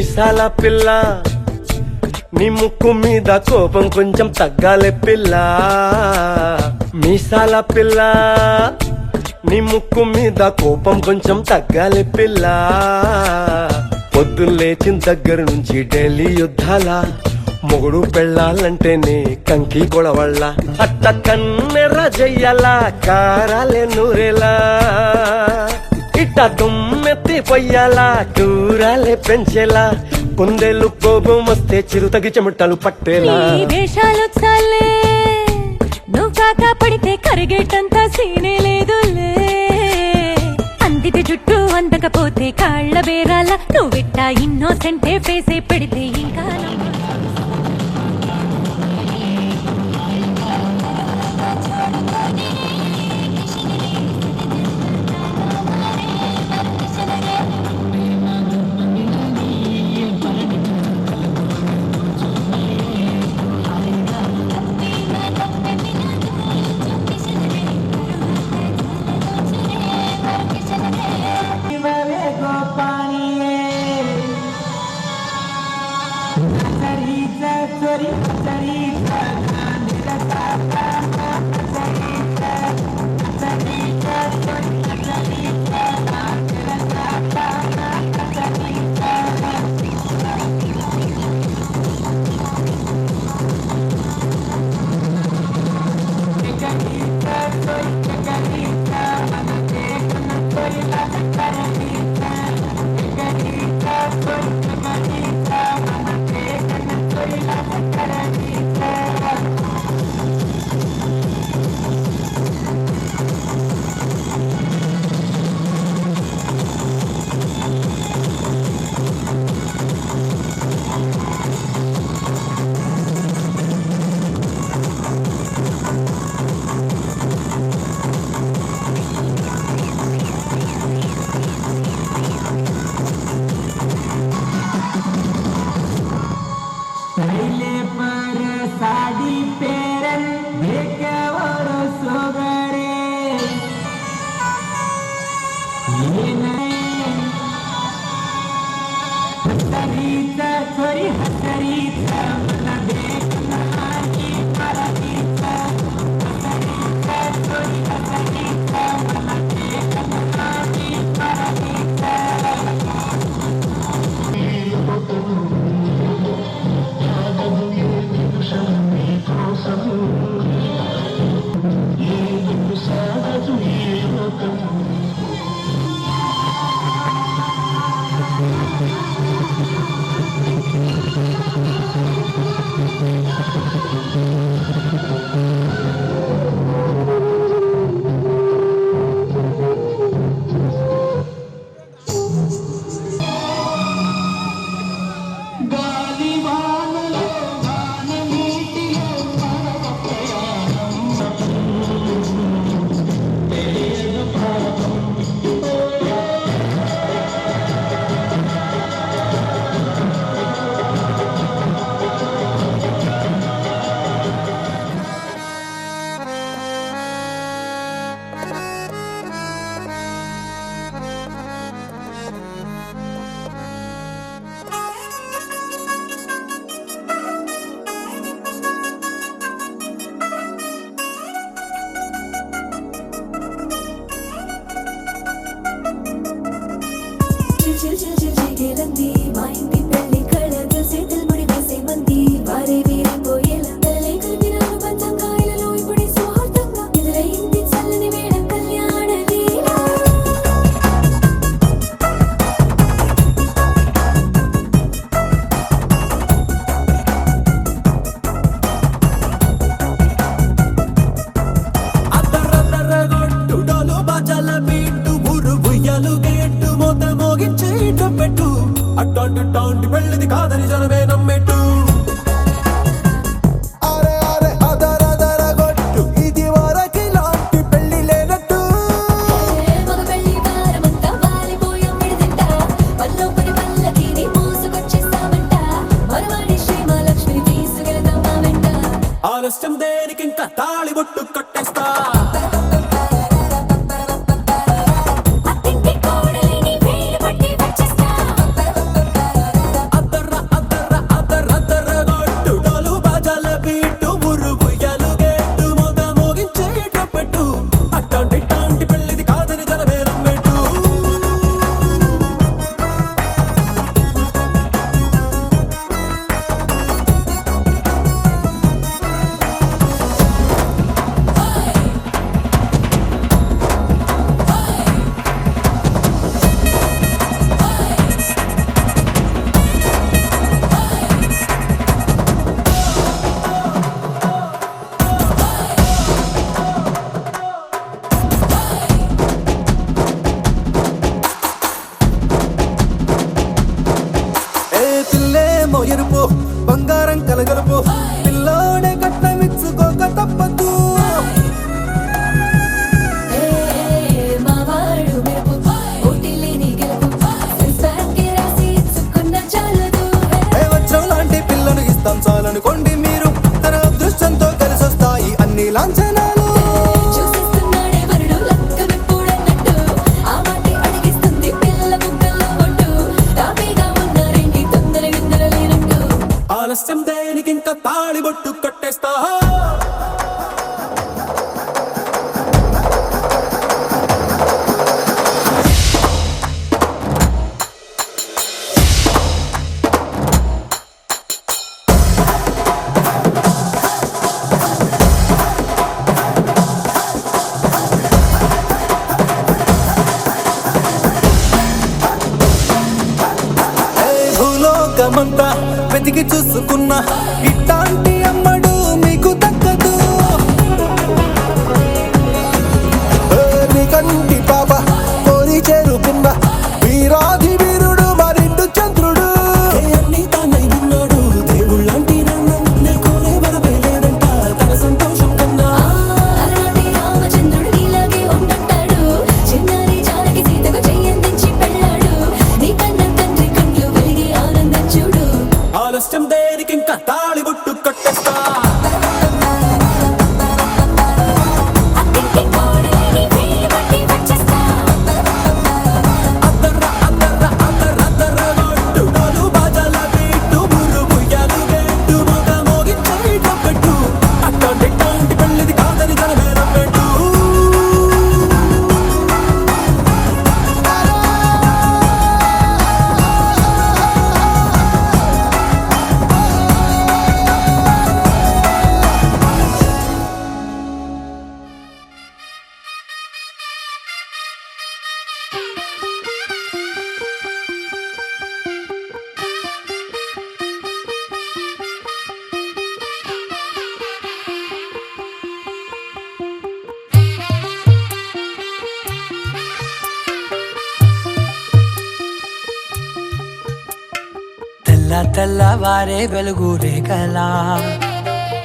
మీసాల పిల్ల నీ ముక్కు మీద కోపం కొంచెం తగ్గాలే పిల్ల. మీసాల పిల్ల నీ ముక్కు మీద కోపం కొంచెం తగ్గాలే పిల్ల. పొద్దున్న లేచిన దగ్గర నుంచి డైలీ యుద్ధాల, మొగుడు పెళ్ళాలంటేనే కంకి గొడవళ్ళ. అట్ట కన్నెర్ర చెయ్యాలా కారాలే నూరేలా, ఇట్ట దుమ్మెత్తి పొయ్యాలా కూరాలే పెంచేలా. కొందేళ్ళు కోపం వస్తే చిరుతగి చెమటలు పట్టేలా. వేషాలు చాలే నువ్వు కాక పడితే కరిగేటంత సీనే లేదులే. అందితే జుట్టు అందకపోతే కాళ్ళ బేరాల, నువ్విట్ట ఇన్నోసెంటే ఫేసే పెడితే ఇంకా అట్టాంటి పెళ్ళిది కాదని జనమే నమ్మెట్టు. అరే అరే అదరదర గొట్టు ఇది వరకి లాంటి పెళ్లి లేనట్టు. ఆలస్యం దేనికి ఇంకా తాళి బొట్టు కట్టేస్తా. ఎరుపు బంగారం కలగలుపు పిల్లోడే కట్టమిచ్చుకోక తప్పదు వజ్రం లాంటి పిల్లను ఇస్తాం చాలనుకోండి మీరు తన అదృష్టంతో కలిసొస్తాయి అన్ని లాంఛనాలు ఆలస్యం దేనికి ఇంకా తాళిబొట్టు కట్టేస్తా భూలోకమంతా వెతికి చూసుకున్నా ఇట్లాంటి అమ్మడు మీకు దక్కదు నీ కంటి పాప కోరి చేరుకున్న వీరాధి వీరుడు మరిండు చంద్రుడు అన్ని తానై ఉన్నాడు దేవుళ్ళంటి నన్ను నే కోరే వరవే లేదంట తన సంతోషం కన్నా ఆలస్యం దేనికి ఇంకా తాళిబొట్టు కట్టేస్తా తెల్లవారే వెలుగు రేఖలా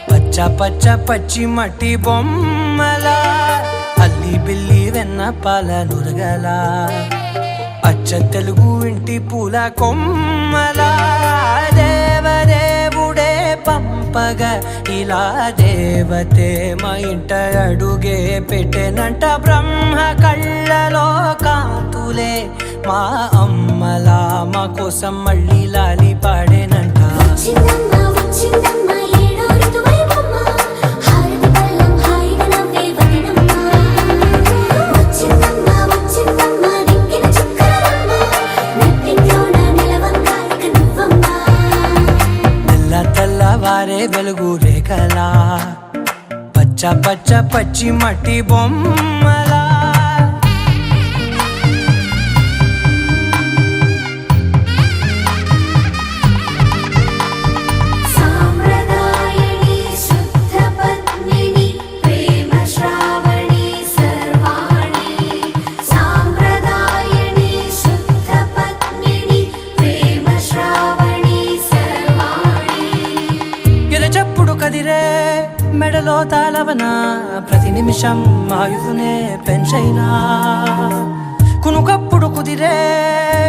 పచ్చ పచ్చ పచ్చి మట్టి బొమ్మలా అల్లి బిల్లి వెన్న పాల నురగలా అచ్చ తెలుగు ఇంటి పూల కొమ్మలా దేవదేవుడే పంపగా ఇలా దేవతే మా ఇంట అడుగే పెట్టెనంట బ్రహ్మ కళ్ళలో కాంతులే మా అమ్మలా మా కోసం మళ్ళీ లాలి పాడేనంట తెల్లవారే వెలుగు రేఖలా పచ్చ పచ్చ పచ్చి మట్టి బొమ్మలా కదిరే మెడలో తాళవన ప్రతి నిమిషం ఆయువునే పెంచైనా కునుకప్పుడు కుదిరే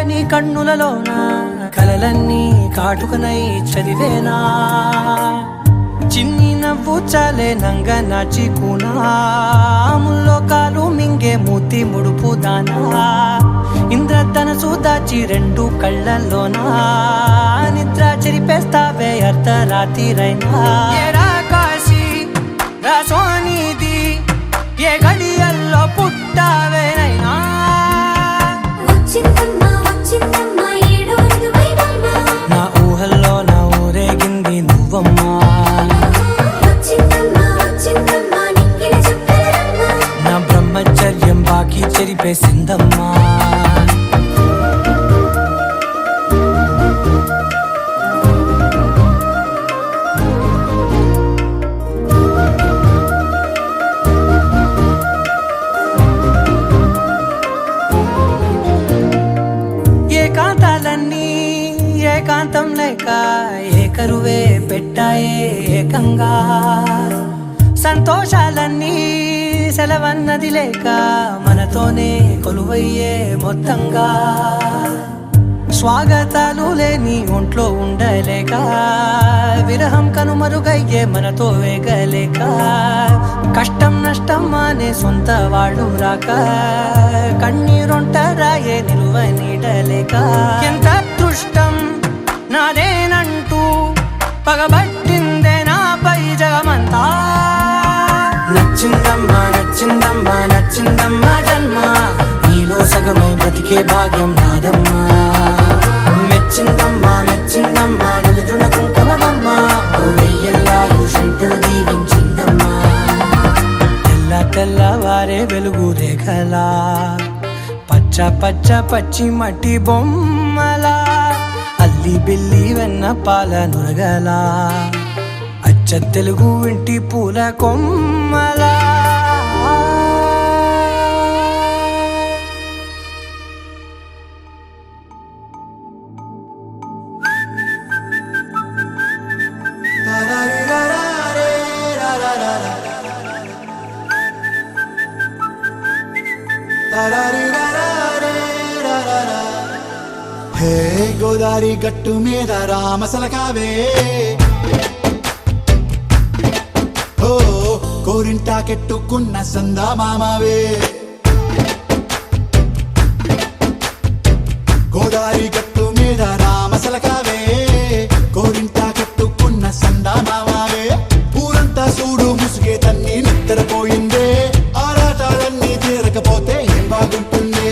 నీ కన్నులలోన కలలన్నీ కాటుకనై చదివేనా చిన్ని నవ్వు చాలే నంగ నాచికునాముల్లో కాలు మింగే మూతి ముడుపు దానా ఇంద్రధనసు దాచి రెండు కళ్ళల్లోనా నిద్ర చెరిపేస్తావే అర్ధరాత్రిరైనా ఏడా కాశీ రాసోనిది ఏ గడియల్లో పుట్టావేనైనా నా ఊహల్లో నా ఊరేగింది నువ్వమ్మా నా బ్రహ్మచర్యం బాకీ చెరిపేసిందమ్మా ఏకరువే పెట్టాయే ఏకంగా సంతోషాలన్నీ సెలవన్నది లేక మనతోనే కొలువయ్యే మొత్తంగా స్వాగతాలు లేని ఒంట్లో ఉండలేక విరహం కనుమరుగయ్యే మనతో వేగలేక కష్టం నష్టం అనే సొంత వాళ్ళు రాక కన్నీరొంటరాయే నిలువ నీడలేక ఎంత అదృష్టం నాదేనంటూ పగబట్టిందే నాపై జగమంతా నచ్చిందమ్మా నచ్చిందమ్మా నచ్చిందమ్మా జన్మ నీలో సగమై బ్రతికే భాగ్యం నాదమ్మా మెచ్చిందమ్మా మెచ్చిందమ్మా నిలుతున్న కుంకుమమ్మా వెయ్యల్లాలు శంకరు దీవించిందమ్మా తెల్ల తెల్లవారే వెలుగు రేఖలా పచ్చ పచ్చ పచ్చి మట్టి బొమ్మలా అల్లి బిల్లి వెన్న పాల నురగలా అచ్చ తెలుగు ఇంటి పూల కొమ్మలా హే గోదారి గట్టు మీద రామసలకావే ఓ కోరింటా కెట్టుకున్న సందా మామావే గోదారి గట్టు మీద రామసలకావే కోరింటా కెట్టుకున్న సందా మామావే ఊరంతా చూడు ముసుగే తన్ని నిద్రపోయిందే ఆరాటాలన్నీ తీరకపోతే ఏం బాగుంటుంది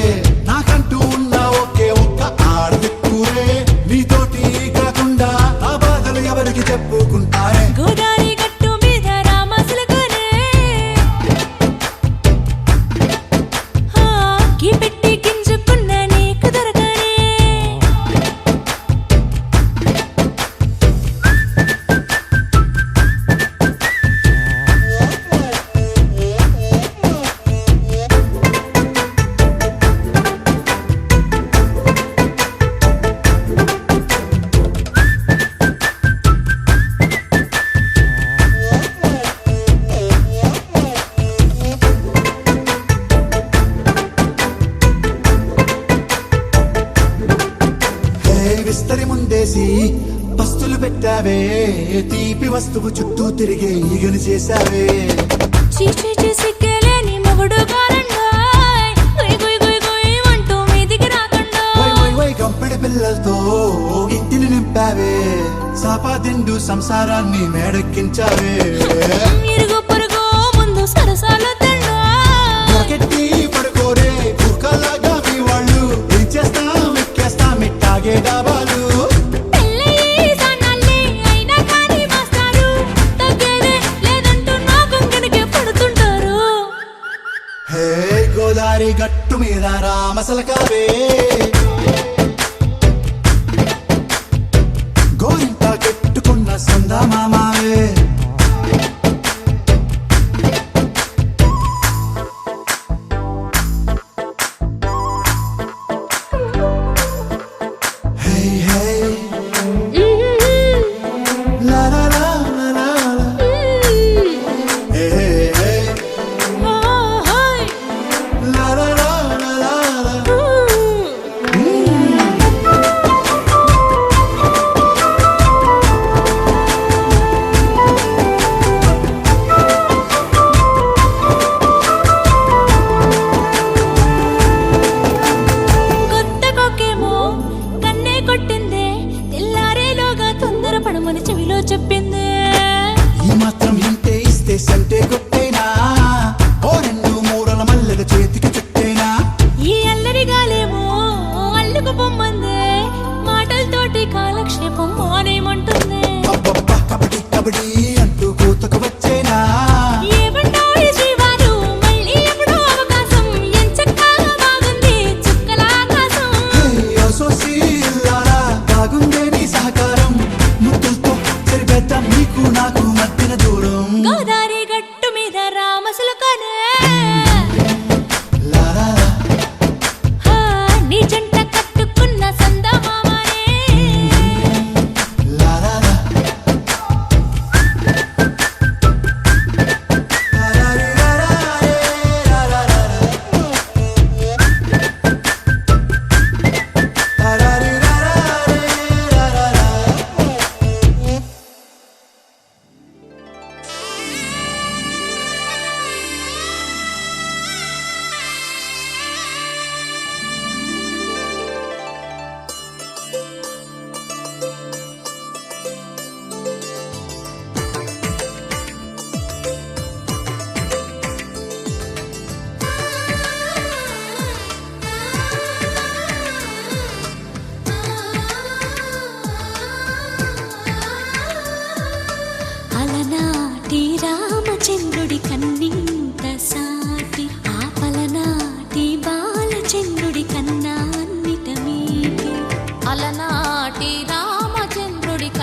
నాకంటూ ఉన్న ఒకే ఒక్క ఆడదిక్కురే నీతోటి కాకుండా ఆ బాధలు ఎవరికి చెప్పుకుంటారే గోదారి గట్టు మీద రామసలకనే కీ పెట్టి గింజుకున్న నీకు దొరకనే విస్తరి ముందేసి పస్తులు పెట్టావే తీపి వస్తువు చుట్టూ తిరిగే ఈగను చేశావే చీచీ చేసి కేలేని మొగుడు గారండాయ్ గుయ్ గుయ్ గుయ్ గుయ్ అంటూ మీదికి రాకుండా వై వై వై కంపెడి పిల్లలతో ఇంటిని నింపావే సాపాదిండు సంసారాన్ని మేడెక్కించావే ఇరుగు పొరుగు ముందు సరసాలు తిన్నా పొరకెట్టి పడుకోరే కుక్కలాగా మీ వాళ్ళు ఏం చేస్తాం ఎక్కేస్తాం ఇట్టాగే డాబాలు పెళ్ళయి సన్నాల్ని అయినా కానీ మాస్తారు తగ్గేదే లేదంటూ నా కొంగడికే పడుతుంటారు హే గోదారి గట్టు మీద రామసలకావే గోరింటా కెట్టుకున్న సందా మామావే హే హే లా లా లా లా లా లా. హే హే హే లా లా లా లా లా లా. కొత్త కొక్కేమో కన్నే కొట్టిందే తెల్లారేలోగా తొందర పడమని చెవిలో చెప్పిందే ఈ మాత్రం ఇంటే ఇస్తే సంటే కొట్టేనా ఓ రెండు మూరల మల్లెల చేతికి చుట్టేనా ఈ అల్లరి గాలేమో అల్లుకు పొమ్మందే మాటలతోటి కాలక్షేపం మానేమంటుందే అబ్బబ్బా కబడ్డీ కబడ్డీ అంటూ కూతకు వచ్చేనా ఏమంటాయి జీవాలు మళ్ళీ ఎప్పుడో అవకాశం ఎంచక్కా బాగుంది చుక్కల ఆకాశం సోసి ఇల్లారా బాగుందే నీ సహకారం ముద్దులతో సరిపెద్దాం నీకు నాకు మధ్యన దూరం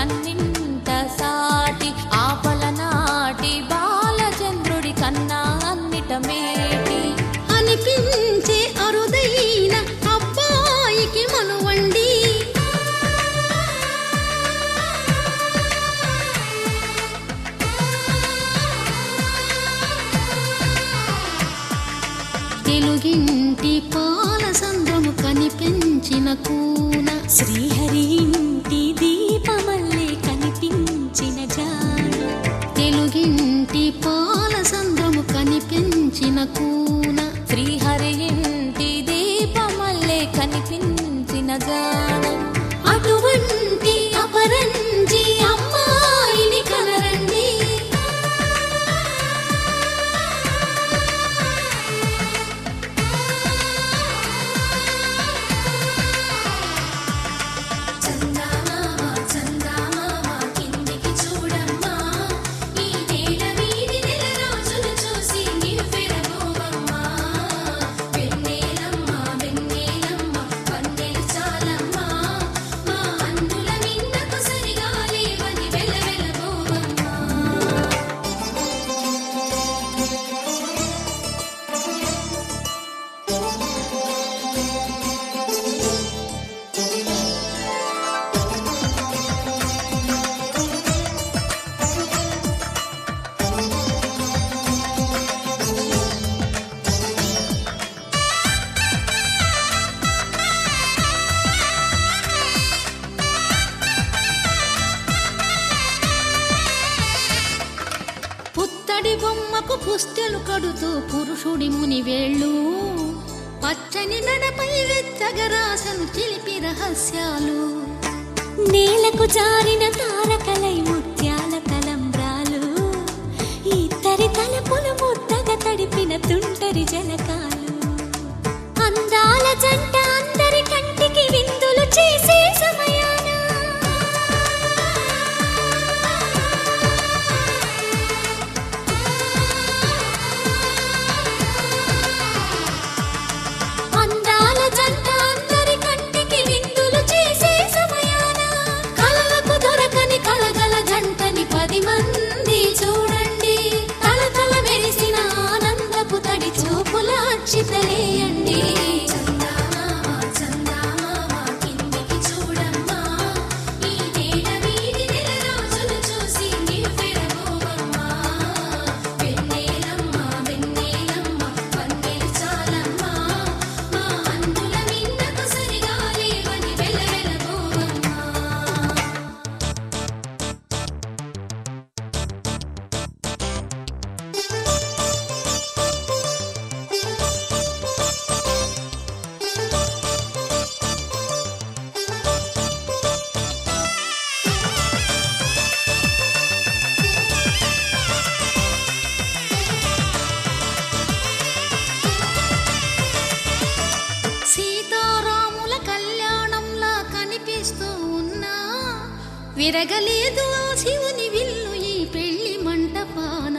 కన్నింట సాటి ఆపల నాటి బాలచంద్రుడి కన్నా అన్నిట మేటి అనిపించే అరుదైన అబ్బాయికి మనువండి తెలుగింటి పాల సంద్రము కనిపించిన కూన శ్రీహరి ఇంటి దీపమల్లే కనిపించిన జాన తెలుగింటి పాల సంద్రము కనిపించిన కూన శ్రీహరి ఇంటి దీపమల్లే కనిపించిన జాన అటువంటి అపరంజి అమ్మాయిని కనరండి చందమామ చందమామ కిందికి చూడమ్మా ఈ నేల వీడి నెల రోజులు చూసి నివ్వెరబోవమ్మా వెన్నెలమ్మ వెన్నెలమ్మ వన్నెలు చాలమ్మా మా అన్నుల మిన్నకు సరిగా లేవని వెలవెలబోవమ్మా పుత్తడి బొమ్మకు పుస్తెలు కడుతూ పురుషుడి ముని వేళ్ళు పచ్చని నడపై వెచ్చగరాసను చిలిపి రహస్యాలు నేలకు జారిన తారకలై ముత్యాల తలంబ్రాలు ఇద్దరి తలపులు ముద్దగా తడిపిన తుంటరి జలకాలు అందాల జంట అందరి కంటికి విందులు చేసే సమయాన అందాల జంట అందరి కంటికి విందులు చేసే సమయాన కలలకు దొరకని కలగల జంటని 10 మంది చూడండి తలతల మెరిసిన ఆనందపు తడి చూపుల అక్షితలేయండి చందమామ చందమామ కిందికి చూడమ్మా ఈ నేల వీడి నెల రోజులు చూసి నివ్వెరబోవమ్మా వెన్నెలమ్మ వెన్నెలమ్మ వన్నెలు చాలమ్మా మా అన్నుల మిన్నకు సరిగా లేవని వెలవెలబోవమ్మా సీతారాముల కళ్యాణంలా కనిపిస్తూ ఉన్నా విరగలేదు ఆ శివుని విల్లు ఈ పెళ్లి మంటపాన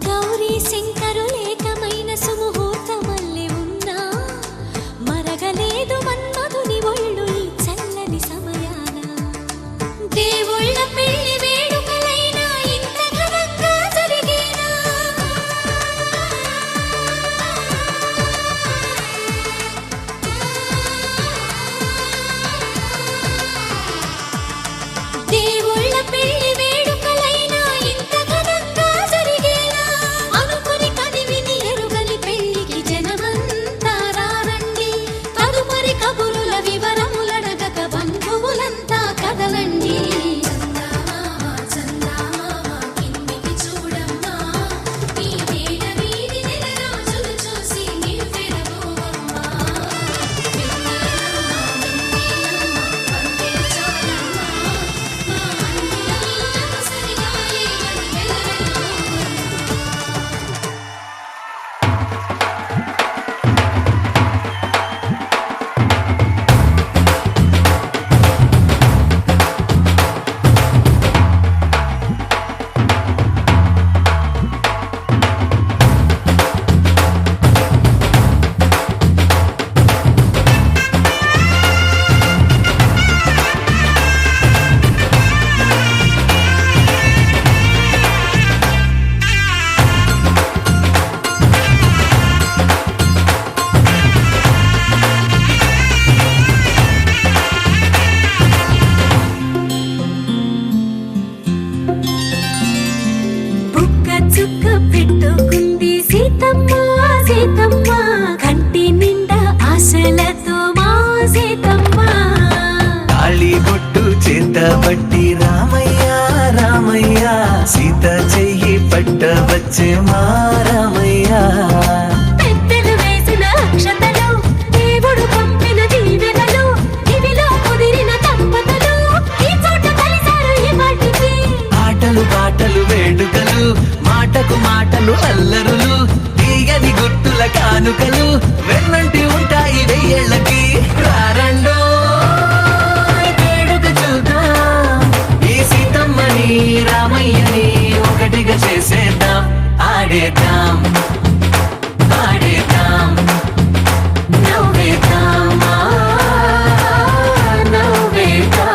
గౌరీ శంకరులేకమైన సుముహూర్తమల్లె ఉన్నా మరగలేదు మన్మధుని ఒళ్ళు ఈ చల్లని సమయాన దేవుళ్ళ పెళ్లి వేడుకలైనా ఇంత ఘనంగా జరిగేనా దేవుళ్ళ పెళ్లి వేడుకలైనా ఇంత ఘనంగా జరిగేనా అనుకుని కదివిని ఎరుగని పెళ్లికి జనమంతా రారండి తదుపరి కబురుల వివరములడగక బంధువులంతా కదలండి చందమామ పట్టి రామయ్య రామయ్య సీత చెయ్యి పట్ట వచ్చే మా రామయ్య పెద్దలు వేసిన అక్షతలు దేవుడు పంపిన దీవెనలు ఇవిలో కుదిరిన దంపతులు ఈ చోట కలిసారు ఈ వాటికి ఆటలు పాటలు వేడుకలు మాటకు మాటలు అల్లరులు తీయని గుర్తుల కానుకలు వెన్నంటి ఉంటాయి వెయ్యేళ్ళకి రారండో వేడుక చూద్దాం ఈ సీతమ్మని రామయ్యని ఒకటిగా చేసేద్దాం ఆడేద్దాం పాడేద్దాం నవ్వేద్దాం నవ్వేద్దాం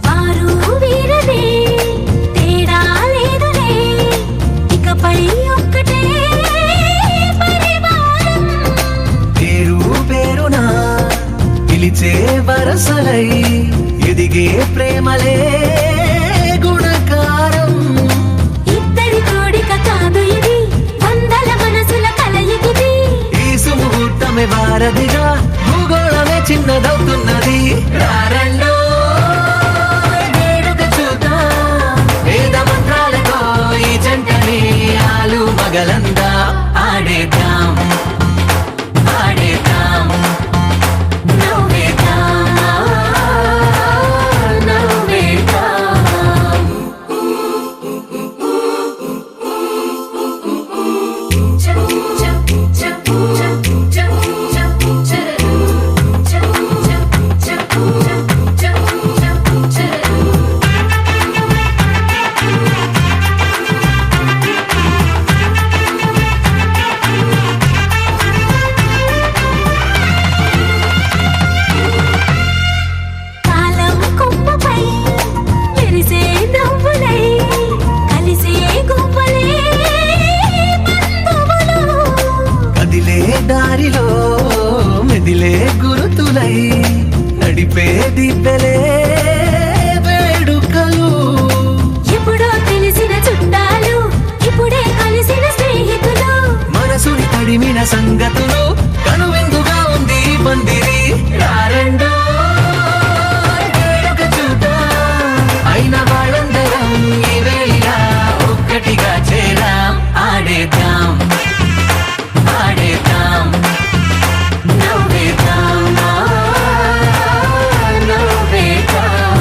వారు వీరనే తేడా లేదులే ఇకపై ఒక్కటే పరివారం పేరు పేరునా పిలిచే వరసలై ఎదిగే ప్రేమలే గుణకారం ఇద్దరి కోడిక కాదు ఇది వందల మనసుల కలయికిది ఈ సుముహూర్తమే వారధిగా భూగోళమే చిన్నదవుతున్నది రారండో వేడుక చూద్దాం వేద మంత్రాలతో ఈ జంటని ఆలు మగలందా ఆడేద్దాం ఆడేద్దాం నవ్వేద్దాం నవ్వేద్దాం కాలం కొమ్మపై మెరిసే నవ్వులై కలిసే గువ్వలే బంధువులు కదిలే దారిలో మెదిలే గురుతులై నడిపే దిబ్బెలే వేడుకలు ఎప్పుడో తెలిసిన చుట్టాలు ఇప్పుడే కలిసిన స్నేహితులు మనసుని తడిమిన సంగతులు కనువిందుగా ఉంది ఈ పందిరి రారండో వేడుక చూద్దాం అయిన వాళ్ళందరం ఈ వేళ ఒక్కటిగా చేరాం ఆడేద్దాం ఆడేద్దాం నవ్వేద్దాం నవ్వేద్దాం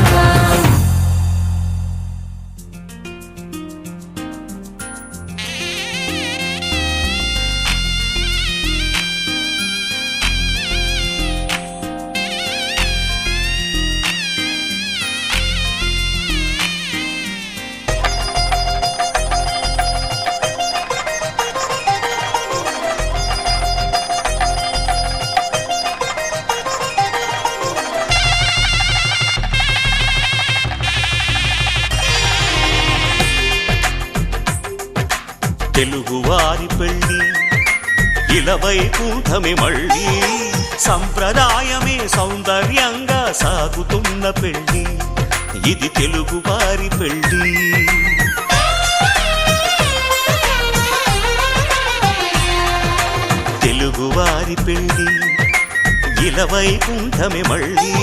తెలుగువారి పెళ్ళి ఇలవైకుంఠమే మళ్ళీ సంప్రదాయమే సౌందర్యంగా సాగుతున్న పెళ్ళి ఇది తెలుగువారి పెళ్ళి తెలుగువారి పెళ్ళి ఇలవైకుంఠమే మళ్ళీ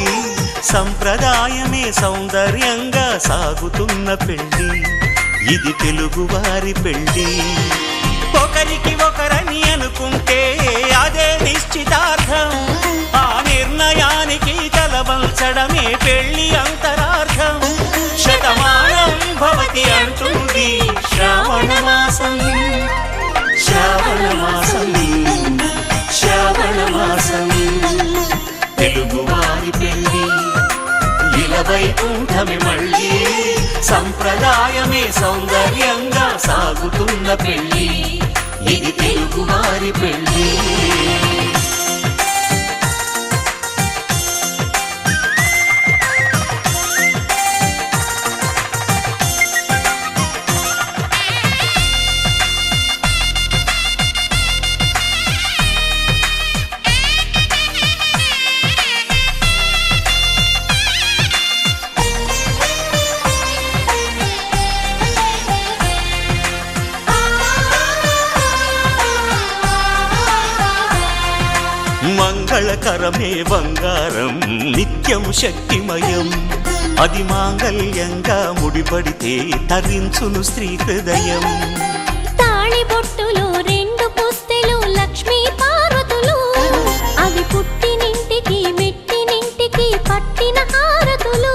సంప్రదాయమే సౌందర్యంగా సాగుతున్న పెళ్ళి ఇది తెలుగువారి పెళ్ళి ఒకరికి ఒకరని అనుకుంటే అదే నిశ్చితార్థం ఆ నిర్ణయానికి తలవంచడమే పెళ్ళి అంతరార్థం శతమానం భవతి అంటుంది శ్రావణ మాసం శ్రావణ మాసం శ్రావణ మాసం తెలుగువారి పెళ్ళి ఇలవైకుంఠమే మళ్ళీ సంప్రదాయమే సౌందర్యంగా సాగుతున్న పెళ్ళి ఇది తెలుగువారి పెళ్ళి బంధమే బంగారం నిత్యం శక్తిమయం అది మాంగళ్యంగా ముడిపడితే తరించును స్త్రీ హృదయం తాళి బొట్టులో 2 పుస్తెలు లక్ష్మీ పార్వతులు అవి పుట్టినింటికి మెట్టినింటికి పట్టిన హారతులు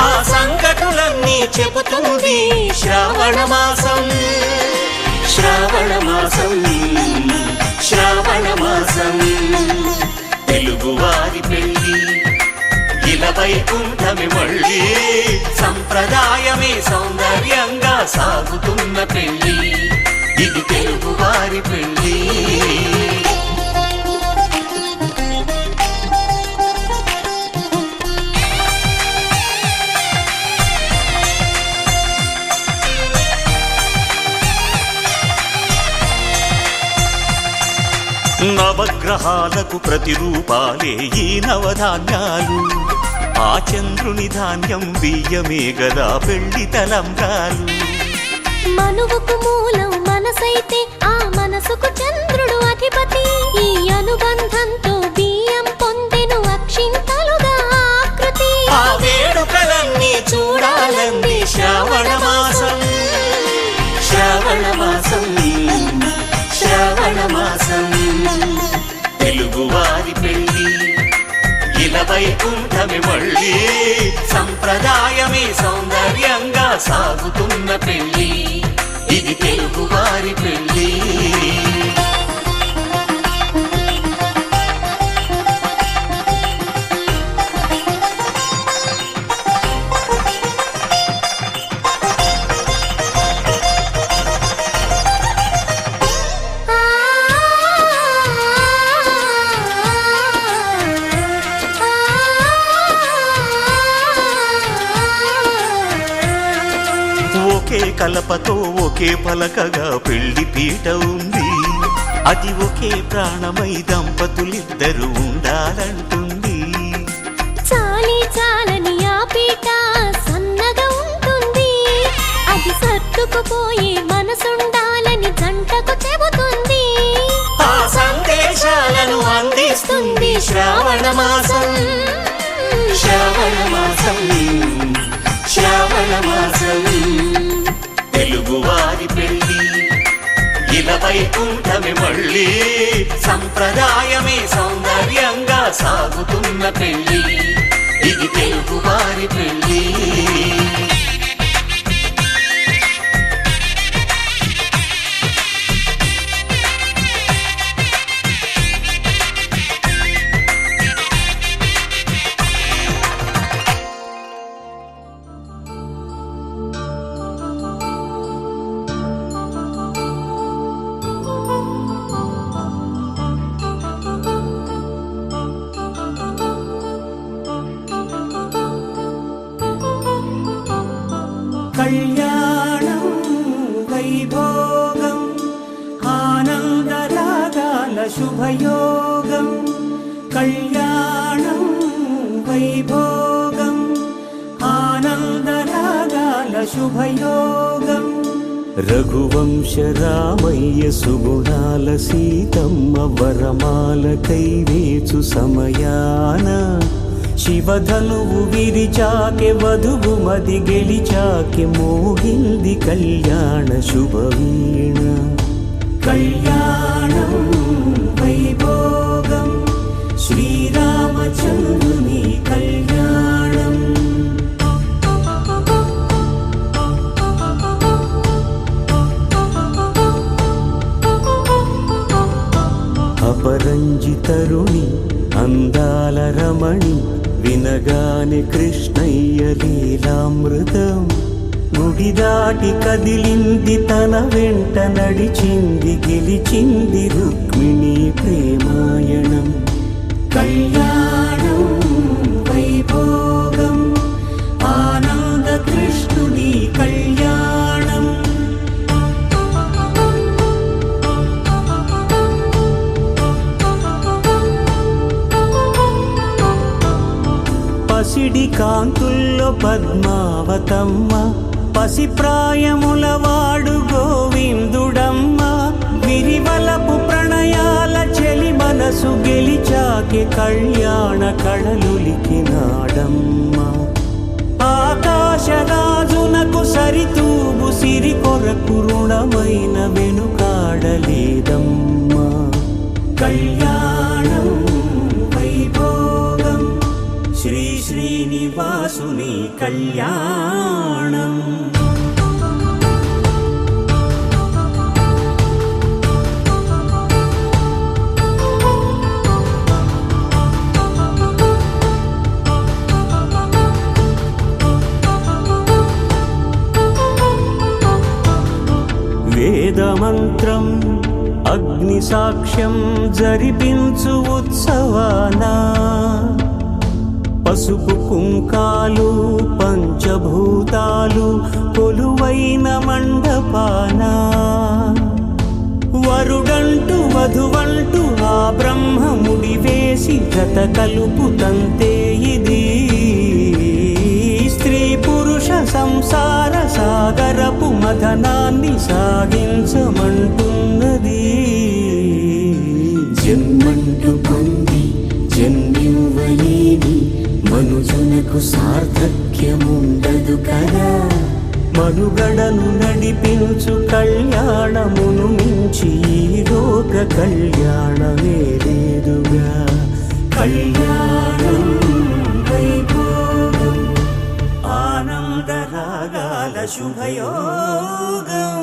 ఆ సంగతులన్నీ చెబుతుంది శ్రావణ మాసం శ్రావణ మాసం శ్రావణ మాసం తెలుగువారి పెళ్ళి ఇలా వైకుంఠమి మళ్ళీ సంప్రదాయమే సౌందర్యంగా సాగుతున్న పెళ్ళి ఇది తెలుగువారి పెళ్ళి నవగ్రహాలకు ప్రతిరూపాలే ఈ నవధాన్యాలు ఆ చంద్రుని ధాన్యం బియ్యమే గదా పెళ్లి తలంబ్రాలు మనువుకు మూలం మనసైతే ఆ మనసుకు చంద్రుడు అధిపతి ఈ అనుబంధంతో బియ్యం పొందెను అక్షింతలుగా ఆకృతి ఆ వేడుకలన్నీ చూడాలంది శ్రావణ మాసం శ్రావణ మాసం శ్రావణ మాసం తెలుగువారి పెళ్ళి ఇలా వైకుంఠమి మళ్ళీ సంప్రదాయమే సౌందర్యంగా సాగుతున్న పెళ్ళి ఇది తెలుగువారి పెళ్ళి ఒకే కలపతో ఒకే పలకగా పెళ్లి పీట ఉంది అది ఒకే ప్రాణమై దంపతులిద్దరూ ఉండాలంటుంది చాలి చాలని ఆ పీట సన్నగా ఉంటుంది అది సర్దుకుపోయే మనసుండాలని జంటకు చెబుతుంది ఆ సందేశాలను అందిస్తుంది శ్రావణ మాసం శ్రావణ మాసం శ్రావణ మాసం తెలుగువారి పెళ్ళి ఇలా వైకుంఠమి మళ్ళీ సంప్రదాయమే సౌందర్యంగా సాగుతున్న పెళ్ళి ఇది తెలుగువారి పెళ్ళి కళ్యాణం వైభోగం ఆనందరాగాల శుభయోగం కళ్యాణం వైభోగం ఆనందరాగాల శుభయోగం రఘువంశ రామయ్య సుగుణాల సీతమ్మ వరమాల కైవేచు సమయాన శివధనువు విరిచాకె వధువు మది గెలిచాకె మోగింది కళ్యాణ శుభవీణ కళ్యాణం వైభోగం శ్రీరామచంద్రుని కళ్యాణం అపరంజి తరుణి అందాల రమణి వినగానే కృష్ణయ్య లీలామృతం గుడి దాటి కదిలింది తన వెంట నడిచింది గెలిచింది రుక్మిణి ప్రేమాయణం కళ్యాణం వైభోగం ఆనంద కృష్ణుని కళ్యాణం పసిడి కాంతుల్లో పద్మావతమ్మ పసిప్రాయముల వాడు గోవిందుడమ్మ విరివలపు ప్రణయాల మువ్వల చెలి మనసు గెలిచాకే కళ్యాణ కళలులికినాడమ్మా ఆకాశరాజునకు సరితూగు సిరి కొరకు రుణమైన వెనుకాడలేదమ్మా కళ్యాణం వైభోగం శ్రీ శ్రీనివాసుని కళ్యాణం వేదమంత్రం అగ్ని సాక్ష్యం జరిపించు ఉత్సవాన పసుపు కుంకాలు పంచభూతాలు కొలువైన మండపాన వరుడంటూ వధువంటూ ఆ బ్రహ్మముడి వేసి జత కలుపు తంతే ఇది స్త్రీ పురుష సంసార సాగరపు మథనాన్ని సాగించమంటున్నది జన్మంటూ పొంది జన్మివ్వలేని మనుజునకు సార్థక్యముండదు కదా మనుగడను నడిపించు కళ్యాణమును మించి ఈ లోక కళ్యాణమే లేదుగా కళ్యాణం వైభోగం ఆనందరాగాల శుభయోగం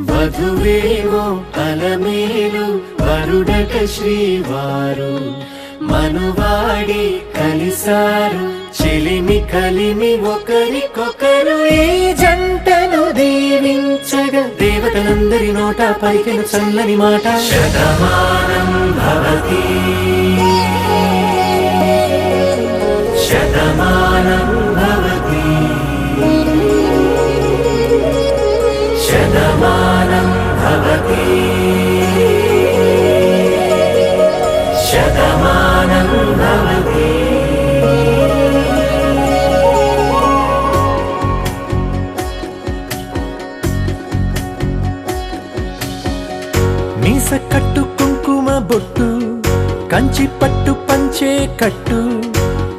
వధువేమో అలమేలు వరుడట శ్రీవారు మనువాడి కలిసారు చెలిమి కలిమి ఒకరికొకరు ఈ జంటను దీవించగా దేవతలందరి నోట పలికిన చల్లని మాట శతమానం భవతి శతమానం భవతి శతమానం భవతి శతమానం భవతి మీస కట్టు కుంకుమ బొట్టు కంచి పట్టు పంచే కట్టు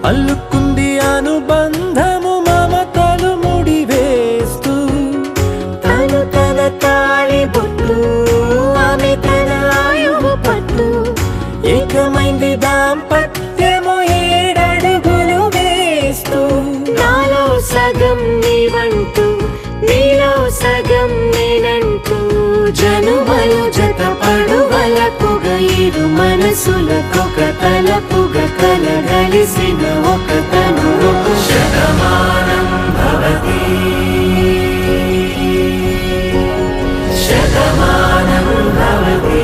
అల్లుకుంది అనుబంధము మమతలు ముడివేస్తూ తను తన తాళి బొట్టు ఆమె తన ఆయువు పట్టు ఏకమైంది దాంపత్యము 7 అడుగులు వేస్తూ నాలో సగం నీవంటూ నీలో సగం నేనంటూ జనుమలు జత పడువలపుగ ఇరు మనసులకొక తలపుగ కలగలిసిన ఒక తను శతమానం భవతి శతమానం భవతి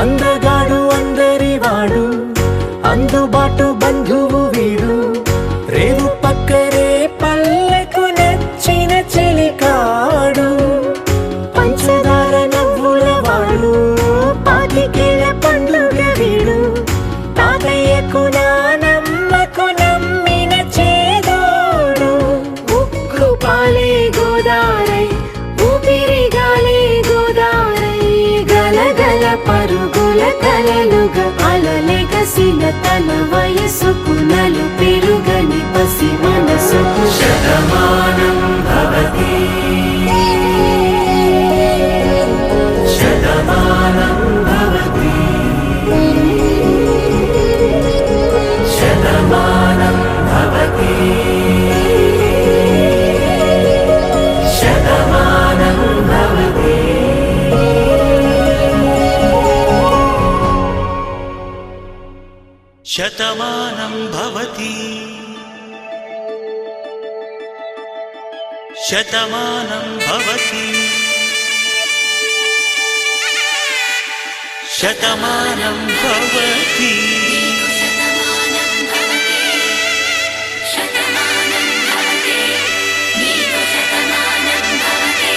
అందగాడు అందరివాడు అందుబాటు బంధువు వీడు రేవు పక్కరే పల్లెకు నచ్చిన చెలికాడు పంచదార నవ్వుల వాడు పాతికేల పండుగ వీడు తాతయ్యకు నానమ్మకు నమ్మిన చేదోడు ఉక్కు పాలే గోదారై ఊపిరి గాలే గోదారై గలగల పరుగుల కలలుగా అలలెగసిన తన వయసుకు నలు పెరుగని పసి మనసుకు శతమానం భవతి శతమానం భవతి శతమానం భవతి శతమానం భవతి శతమానం భవతి శతమానం భవతి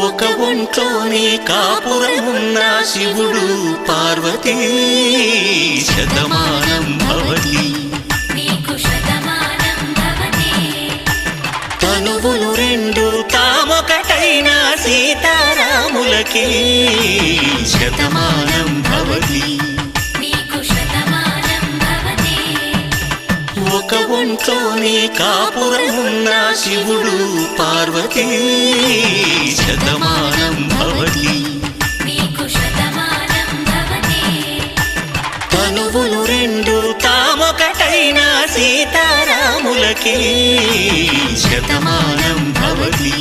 ఒక ఒంట్లోనే కాపురమున్న శివుడు పార్వతీ శతమానం భవతి తనువులు రెండు తామొకటైన సీతారాములకి శతమానం భవతి ఒక ఒంట్లోనే కాపురమున్న శివుడు పార్వతీ శతమానం భవతి తనువులు రెండు తామొకటైన సీతారాములకి శతమానం భవతి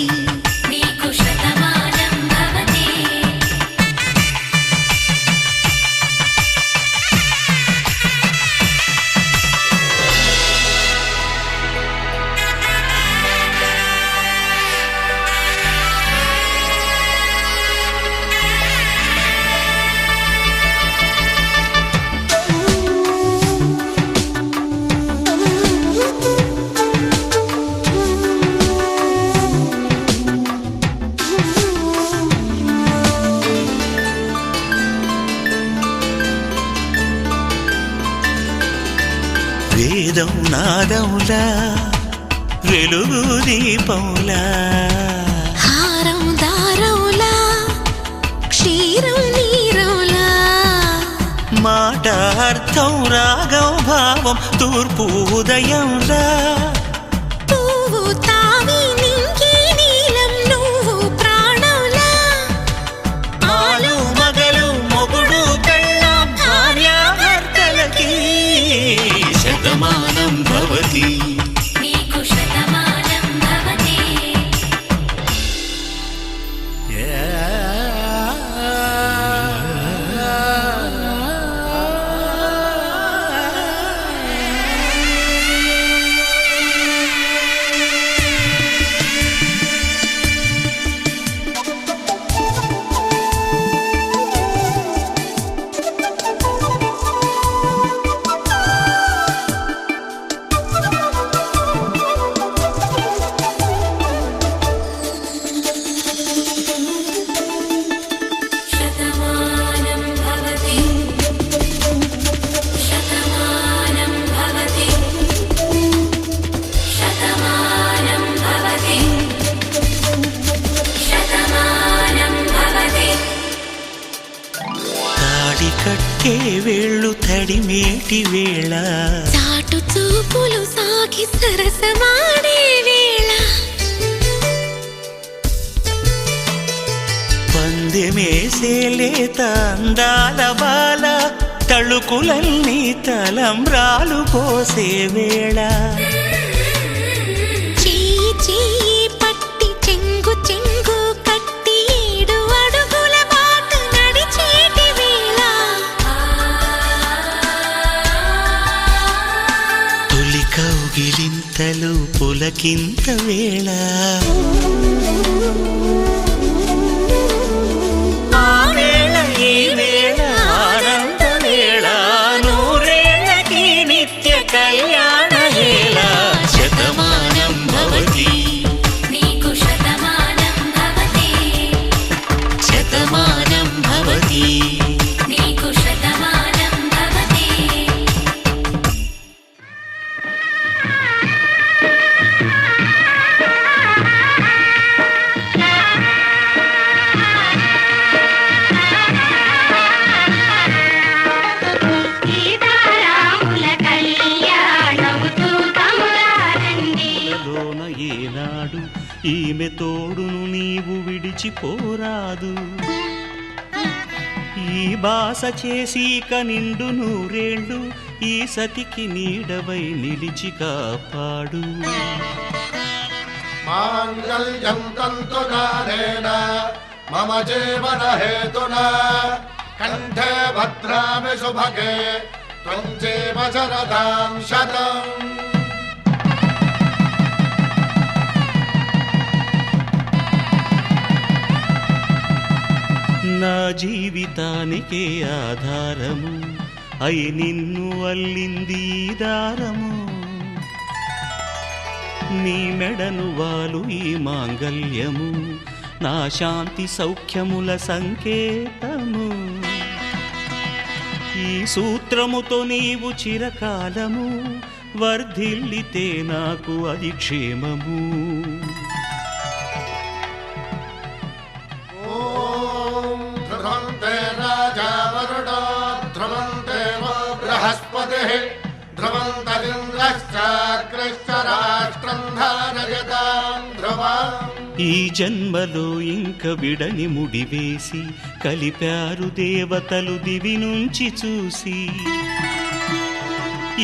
వేదం నాదములా వెలుగు దీపములా హారం దారవులా క్షీరం నీరవులా మాట అర్థం రాగం భావం తూర్పు ఉదయంలా పువ్వు తావి నింగి నీలం నువ్వు ప్రాణంలా ఆలు మగలు మొగుడు పెళ్ళాం భార్యాభర్తలకి శతమానం భవతి కట్టే వేళ్ళు తడిమేటి వేళ చాటు చూపులు సాగి సరసమాడే వేళ పందెమేసే లేత అందాల బాల తళుకులన్నీ తలంబ్రాలు పోసే వేళ చెయ్యి చెయ్యి పట్టి చెంగు చెంగు కట్టి 7 అడుగుల బాట నడిచేటి వేళ తొలి కౌగిలింతలు పులకింత వేళ కళ్యాణ హేళ శతమానం భవతి శతమానం భవతి ఈమె తోడును నీవు విడిచి మరచిపోరాదు. ఈ బాస చేసి నిండు నూరేళ్ళు ఈ సతికి నీడవై నిలిచి కాపాడు. మాంగళ్యం తంతునానేన మమ జీవన హేతునా కంఠే భద్రామి శుభగే త్వం జీవ శరదాం శతం. నా జీవితానికే ఆధారము అయి నిన్ను అల్లింది దారము. నీ మెడను వాలు ఈ మాంగల్యము నా శాంతి సౌఖ్యముల సంకేతము. ఈ సూత్రముతో నీవు చిరకాలము వర్ధిల్లితే నాకు అది క్షేమము. ధ్రువంతే రాజా వరుణో ధ్రువంతే బృహస్పతి ధ్రువంతరింద్రశ్చాగ్రశ్చ రాష్ట్రం ధారయతాం ధ్రువం. ఈ జన్మలో ఇంక విడని ముడివేసి కలిపారు దేవతలు దివి నుంచి చూసి.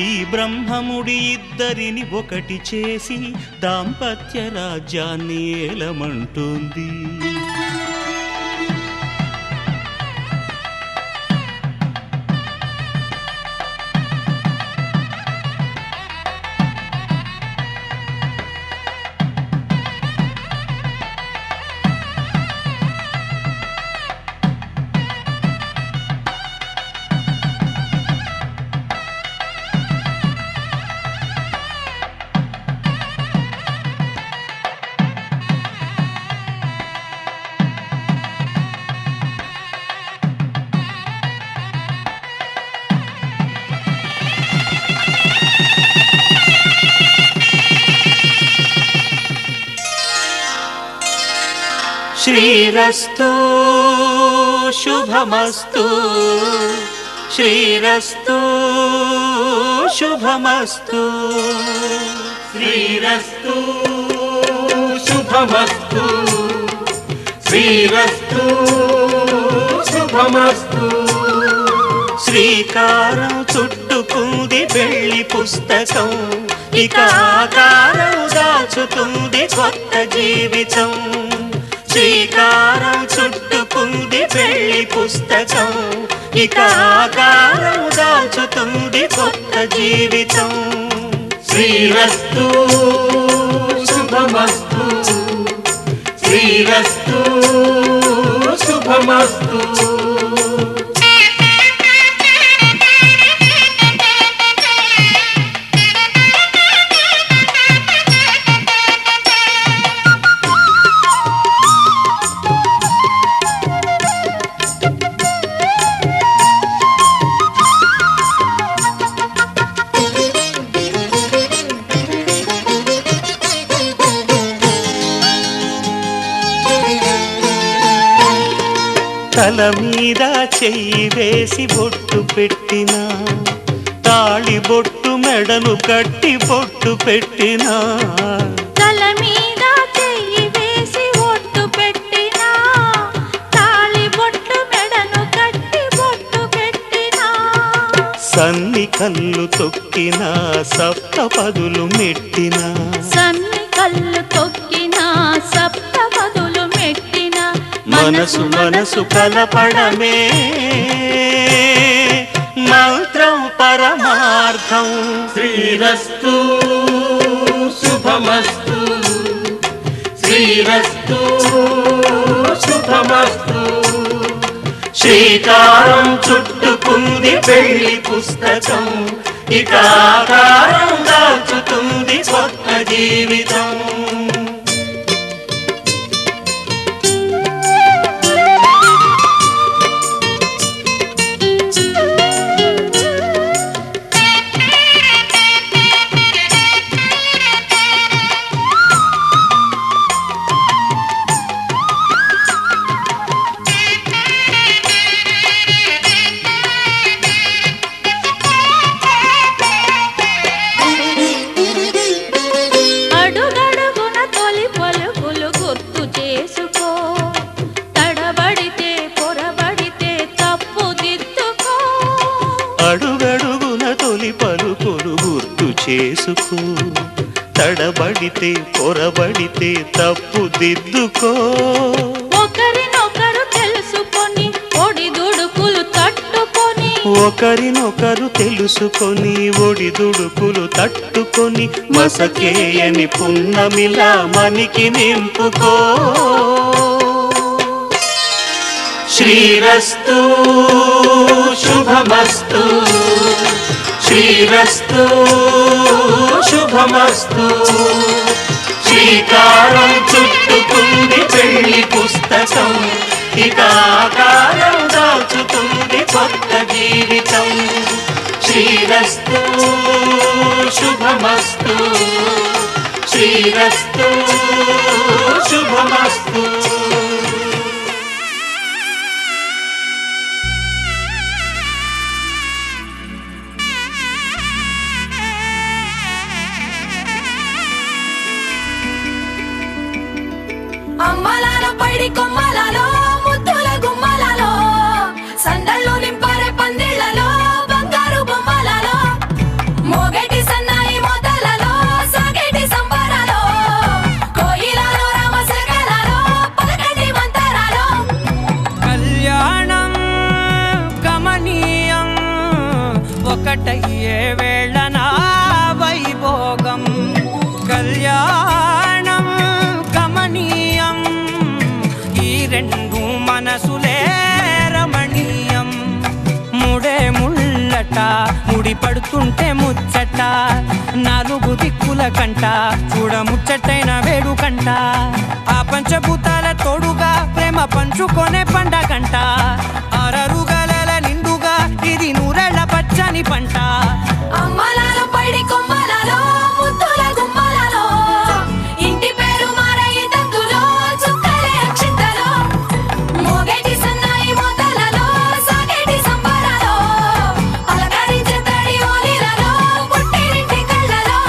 ఈ బ్రహ్మముడి ఇద్దరిని ఒకటి చేసి దాంపత్య రాజ్యాన్ని ఏలమంటుంది. శ్రీరస్తు శుభమస్తు శ్రీరస్తు శుభమస్తు శ్రీరస్తు శుభమస్తు శ్రీరస్తు శుభమస్తు. శ్రీకారం చుట్టుకుంది పెళ్లి పుస్తకం ఇక ఆకారం దాచుతుంది కొత్త జీవితం. శ్రీకారం చుట్టుకుంది పెళ్లి పుస్తకం ఇక ఆకారం దాచుతుంది కొత్త జీవితం. శ్రీరస్తు శుభమస్తు శ్రీరస్తు శుభమస్తు. తల మీద చెయ్యి వేసి బొట్టు పెట్టినా తాళి బొట్టు మెడను కట్టి బొట్టు పెట్టినా. తల మీద చెయ్యి వేసి ఒట్టు పెట్టినా తాళి బొట్టు మెడను కట్టి బొట్టు పెట్టినా. సన్ని కళ్ళు తొక్కినా సప్త పదులు మెట్టినా సన్ని కళ్ళు తొక్కినా సప్త పదులు మెట్టినా. మనసు మనసు కలపడమే మంత్రం పరమార్థం. శ్రీరస్తు శుభమస్తు శ్రీరస్తు శుభమస్తు. శ్రీకారం చుట్టుకుంది పెళ్లి పుస్తకం ఇక ఆకారం దాచుతుంది కొత్త జీవితం. అడుగడుగున తెలుసుకో, తడబడితే పొరబడితే తప్పు దిద్దుకో. ఒకరినొకరు తెలుసుకొని ఒడిదుడుకులు తట్టుకొని, ఒకరినొకరు తెలుసుకొని ఒడిదుడుకులు తట్టుకొని, మసకేయని పున్నమిలా మనికి నింపుకో. శ్రీరస్తు శుభమస్తు, శ్రీరస్తు శుభమస్తు. శ్రీకారం చుట్టుకుంది పెళ్లి పుస్తకం, ఇక ఆకారం దాచుతుంది కొత్త జీవితం. శ్రీరస్తు శుభమస్తు, శ్రీరస్తు శుభమస్తు. అమ్మలాల పైడి కొమ్మలలో ముద్దుల గుమ్మలలో, సందళ్ళు నింపరే పందిళ్లలో బంగారు బొమ్మలలో, మోగేటి సన్నాయి మోతలలో సాగేటి సంబరాలో, కోయిలలో రామశకలలో పలకటి మంతరాలో. కళ్యాణం గమనీయం ఒకటయ్యే వేళ నా వైభోగం. కళ్యాణం గమనీయం ఈ రెండు మనసులే రమణీయం. ముడే ముళ్ళట ముడి పడుతుంటే ముచ్చట, నాలుగు దిక్కుల కంట చూడ ముచ్చటైన వేడుకంట. ఆ పంచభూతాల తోడుగా ప్రేమ పంచుకొనే పండగంట. అరరుగలల నిండుగా ఇది నూరెళ్ళ పచ్చని పంట. అమ్మలాల పైడి కొమ్మలలో ముద్దుల గుమ్మలలో, ఇంటి పేరు మారయి తందులో చుక్కలే అక్షింతలో, మోగేటి సన్నాయి మోతలలో సాగేటి సంబరాలో, పలకరించే తడి ఓలిలలో పుట్టినింటి కళ్ళలో.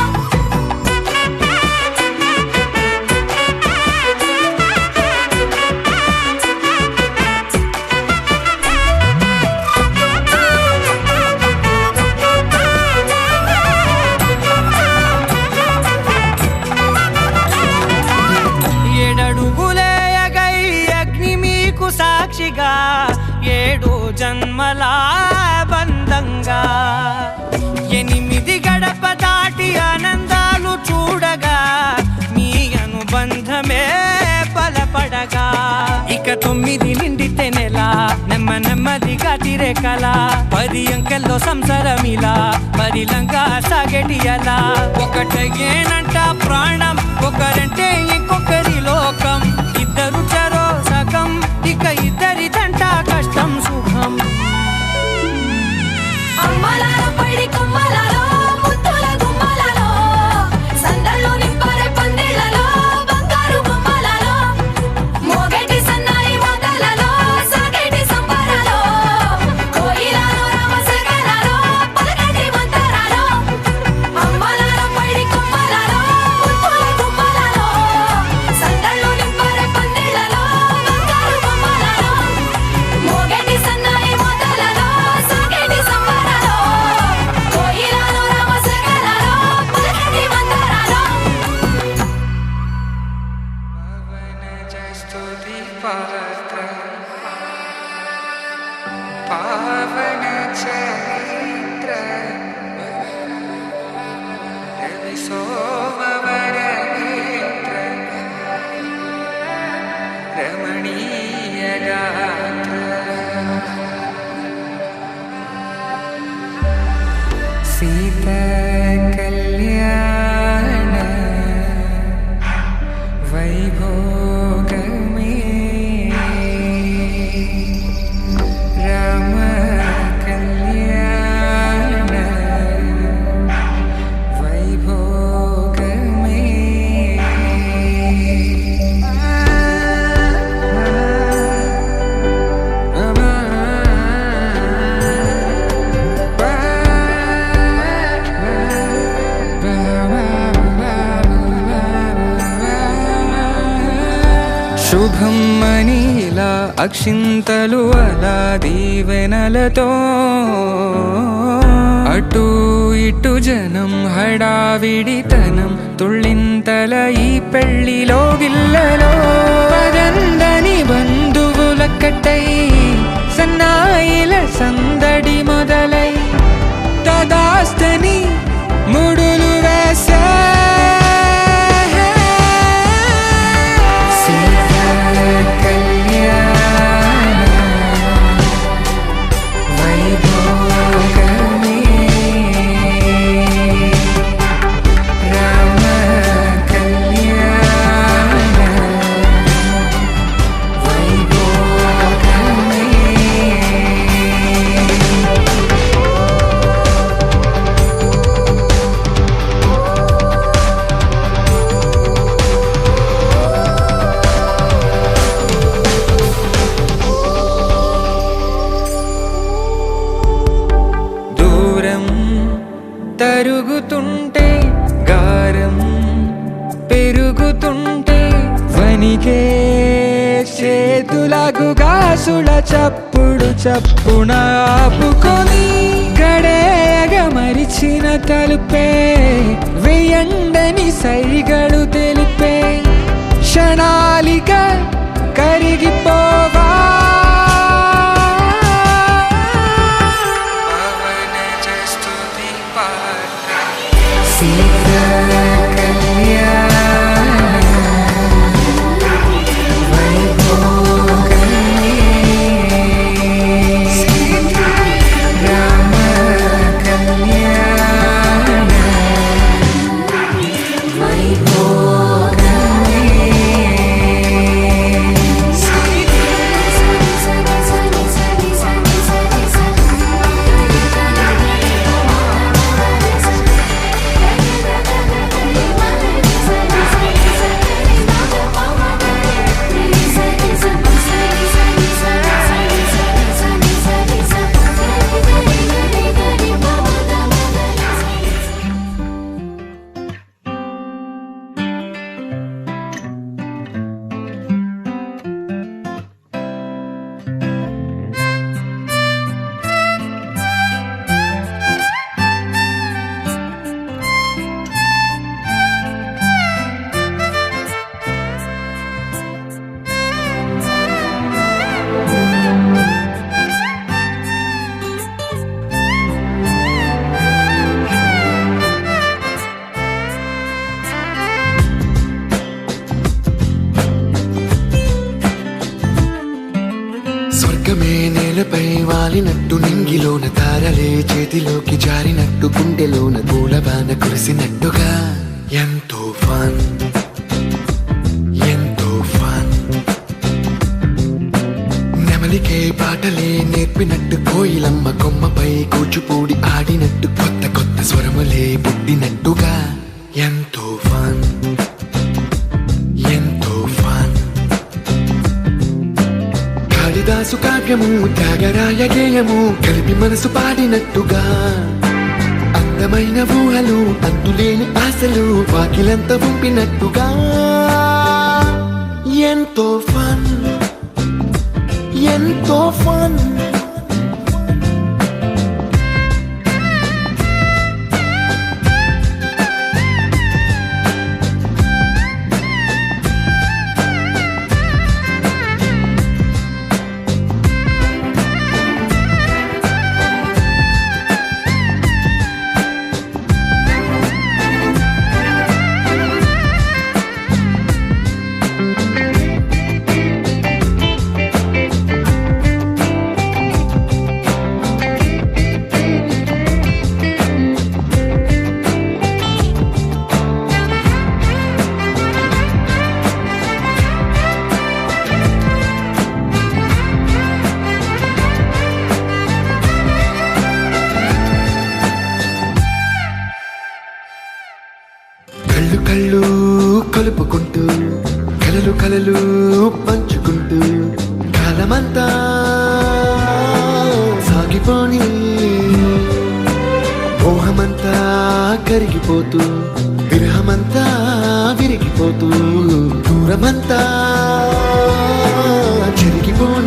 ఏడడుగులేయగై అగ్ని మీకు సాక్షిగా, ఏడు జన్మల బంధంగా. 8 గడప దాటి ఆనందాలు చూడగా, మీ అనుబంధమే బలపడగా. ఇక 9 నిండితే నెల నెమ్మదిగా తిరే కల, 10 అంకెల్లో సంసారమిలా పరిలంగా సాగేటి అలా. ఒకటేనంట ప్రాణం, ఒకరంటే ఇంకొకరి లోకం. ఇద్దరు చరో సగం, ఇక ఇద్దరిదంట కష్టం సుఖం. అమ్మలాల పైడి కొమ్మలలో ముద్దుల గుమ్మలలో, సందళ్ళు నింపరే పందిళ్లలో బంగారు బొమ్మలలో, మోగేటి సన్నాయి మోతలలో సాగేటి సంబరాలో, కోయిలలో రామశకలలో పలకటి మంతరాలో. అమ్మలాల పైడి కొమ్మలలో ముద్దుల గుమ్మలలో, సందళ్ళు నింపరే పందిళ్లలో బంగారు బొమ్మలలో, మోగేటి సన్నాయి మోతలలో సాగేటి సంబరాలో, కోయిలలో రామశకలలో పలకటి మంతరాలో. పావన చరిత్ర రవి సోమవర నేత్ర రమణీయ గాత్ర సీత కళ్యాణ వైభోగమే రామ కళ్యాణ వైభోగమే. అక్షింతలు అలా దీవెనలతో అటు ఇటు జనం హడావిడితనం తుళ్ళింతల ఈ పెళ్లిలో గిల్లలో పదందని బంధువుల కట్టై సన్నాయిల సందడి మొదలై తదాస్తని ముడులు వేసే తరుగుతుంటే గారం పెరుగుతుంటే వనికే చేతులకు గాసుల చప్పుడు చప్పున ఆపుకొని గడేయగ మరిచిన తలుపే వెయ్యండని సైగలు తెలిపే క్షణాలిక కరిగిపోవా నేలపై వాలినట్టు నింగిలోన తారలే చేతిలోకి జారినట్టు గుండెలోన పూలవాన కురిసినట్టుగా ఎంతో ఫన్ ఎంతో ఫన్ నెమలికే పాటలే నేర్పినట్టు కోయిలమ్మ కొమ్మపై కూచిపూడి ఆడినట్టు కొత్త కొత్త స్వరములే పుట్టినట్టుగా ఎంతో ఫన్ ఎంతో ఫన్ కాళిదాసు కావ్యము త్యాగరాయ గేయము కలిపి మనసు పాడినట్టుగా అందమైన ఊహలు అంతులేని ఆశలు వాకిలంత పంపినట్టుగా ఎంతో ఫన్ ఎంతో ఫన్ కళ్ళు కళ్ళు కలుపుకుంటూ కలలు కలలు పంచుకుంటూ కాలమంతా సాగిపోని మోహమంతా కరిగిపోతూ విరహమంతా విరిగిపోతూ దూరమంతా చెరిగిపోని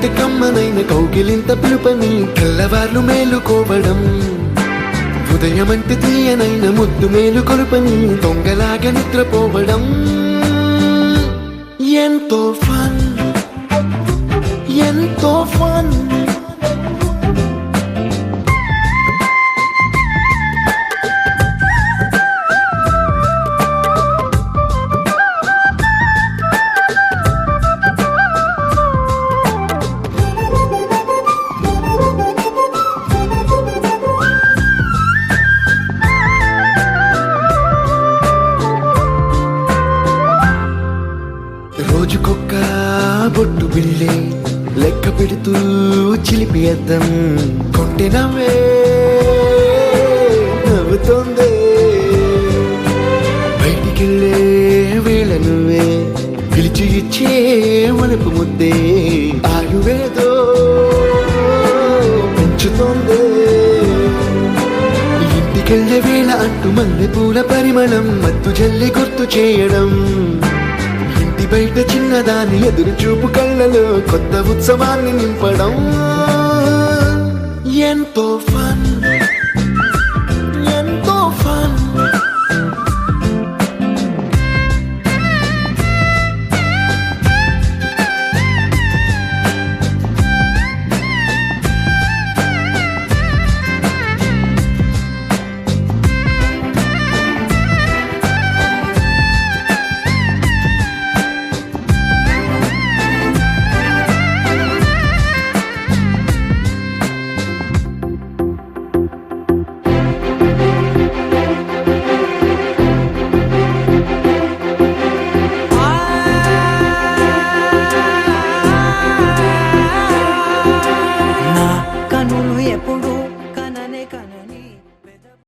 కంటే కమ్మనైన కౌగిలింత పిలుపని తెల్లవార్లు మేలుకోవడం ఉదయమంటే తీయనైన ముద్దు మేలు కొలుపని దొంగలాగా నిద్రపోవడం ఎంతో ఫన్ ఎంతో ఫన్ రోజుకొక్క బొట్టు బిళ్ళే లెక్క పెడుతూ చిలిపి అద్దం కొంటె నవ్వే నవ్వుతోందే బయటికెళ్ళే వేళ నువ్వే పిలిచి ఇచ్చే వనపు ముద్దే ఆయువేదో పెంచుతోందే ఇంటికెళ్ళే వేళ అంటూ మల్లె పూల పరిమళం మత్తు జల్లి గుర్తు చేయడం బయట చిన్నదాని ఎదురు చూపు కళ్ళలో కొత్త ఉత్సవాన్ని నింపడం ఎంతో ఫన్ ఎంతో ఫన్ నా కనులు ఎప్పుడు